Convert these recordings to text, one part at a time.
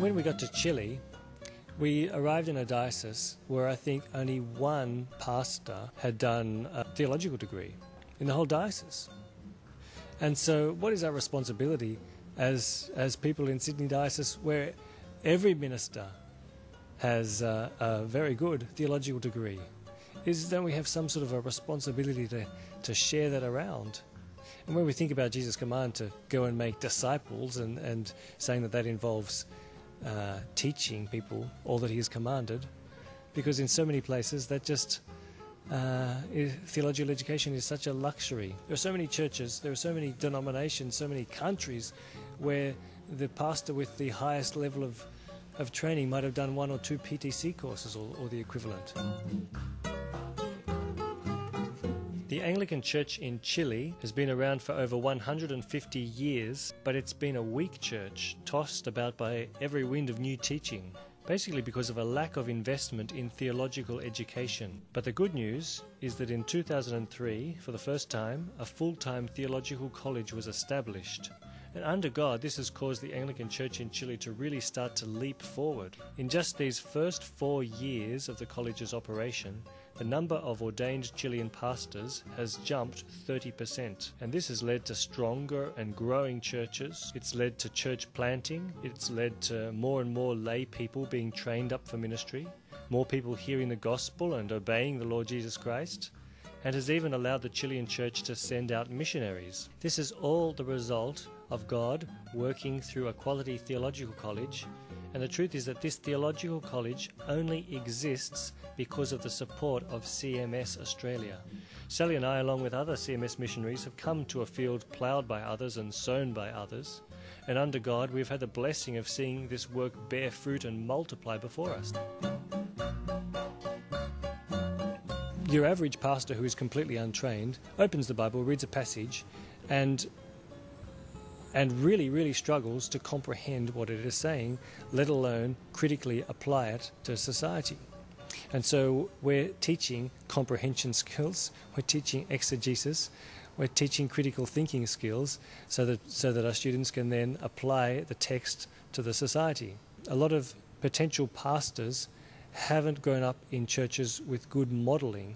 When we got to Chile, we arrived in a diocese where I think only one pastor had done a theological degree in the whole diocese. And so what is our responsibility as people in Sydney Diocese, where every minister has a very good theological degree, is that we have some sort of a responsibility to share that around. And when we think about Jesus' command to go and make disciples and saying that involves teaching people all that he has commanded, because in so many places that just theological education is such a luxury. There are so many churches, there are so many denominations, so many countries where the pastor with the highest level of training might have done 1 or 2 PTC courses or the equivalent. The Anglican Church in Chile has been around for over 150 years, but it's been a weak church, tossed about by every wind of new teaching, basically because of a lack of investment in theological education. But the good news is that in 2003, for the first time, a full-time theological college was established. And under God, this has caused the Anglican Church in Chile to really start to leap forward. In just these first 4 years of the college's operation, the number of ordained Chilean pastors has jumped 30%. And this has led to stronger and growing churches. It's led to church planting. It's led to more and more lay people being trained up for ministry, more people hearing the gospel and obeying the Lord Jesus Christ, and has even allowed the Chilean church to send out missionaries. This is all the result of God working through a quality theological college, and the truth is that this theological college only exists because of the support of CMS Australia. Sally and I, along with other CMS missionaries, have come to a field ploughed by others and sown by others, and under God we've had the blessing of seeing this work bear fruit and multiply before us. Your average pastor who is completely untrained opens the Bible, reads a passage, and really struggles to comprehend what it is saying, let alone critically apply it to society. And so we're teaching comprehension skills, we're teaching exegesis, we're teaching critical thinking skills so that our students can then apply the text to the society. A lot of potential pastors haven't grown up in churches with good modelling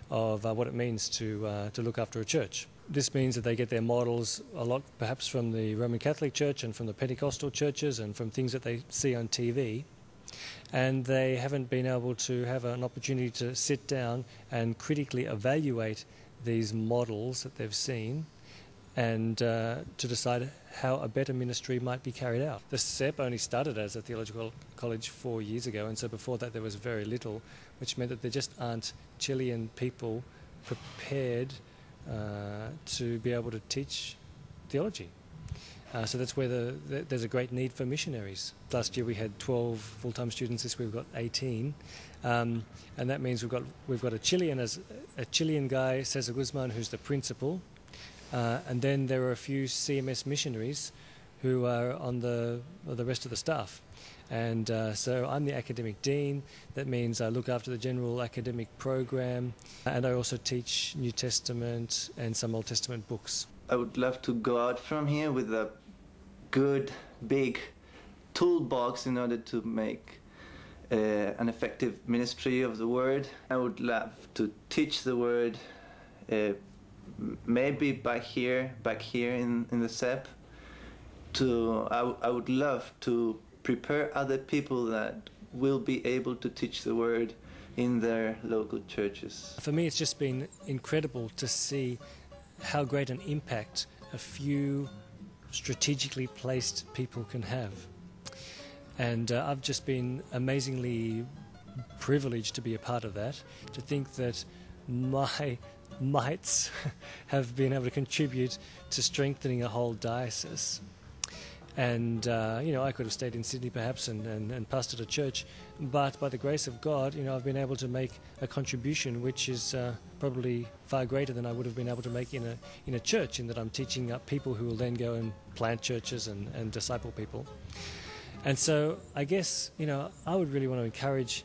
of what it means to look after a church. This means that they get their models a lot perhaps from the Roman Catholic Church and from the Pentecostal churches and from things that they see on TV, and they haven't been able to have an opportunity to sit down and critically evaluate these models that they've seen and to decide how a better ministry might be carried out. The CEP only started as a theological college 4 years ago, and so before that there was very little, which meant that there just aren't Chilean people prepared to be able to teach theology. So that's where there's a great need for missionaries. Last year we had 12 full-time students. This week we've got 18, and that means we've got a Chilean guy, Cesar Guzman, who's the principal, and then there are a few CMS missionaries who are on the rest of the staff. And so I'm the academic dean. That means I look after the general academic program, and I also teach New Testament and some Old Testament books. I would love to go out from here with a good big toolbox in order to make an effective ministry of the word. I would love to teach the word maybe back here in the CEP. I would love to prepare other people that will be able to teach the word in their local churches. For me, it's just been incredible to see how great an impact a few strategically placed people can have. And I've just been amazingly privileged to be a part of that, to think that my mites have been able to contribute to strengthening a whole diocese. And, I could have stayed in Sydney perhaps and pastored a church, but by the grace of God, I've been able to make a contribution which is probably far greater than I would have been able to make in a church, in that I'm teaching up people who will then go and plant churches and disciple people. And so I guess, I would really want to encourage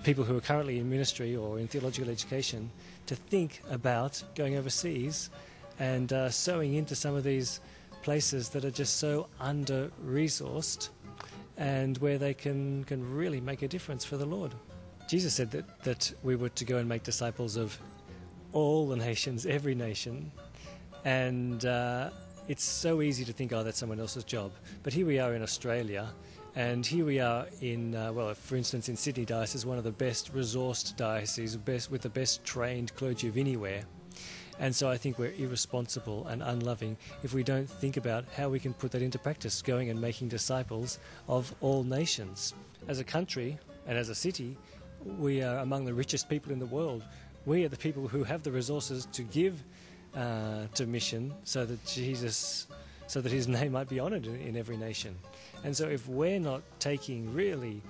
people who are currently in ministry or in theological education to think about going overseas and sowing into some of these places that are just so under-resourced and where they can really make a difference for the Lord. Jesus said that we were to go and make disciples of all the nations, every nation, and it's so easy to think, oh, that's someone else's job. But here we are in Australia, and here we are in, for instance, in Sydney Diocese, one of the best resourced dioceses, with the best trained clergy of anywhere. And so I think we're irresponsible and unloving if we don't think about how we can put that into practice, going and making disciples of all nations. As a country and as a city, we are among the richest people in the world. We are the people who have the resources to give to mission so that his name might be honoured in every nation. And so if we're not taking really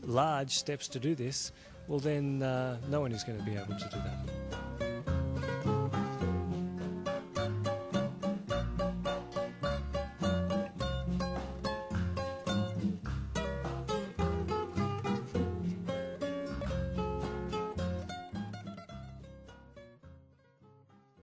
large steps to do this, well then no one is going to be able to do that.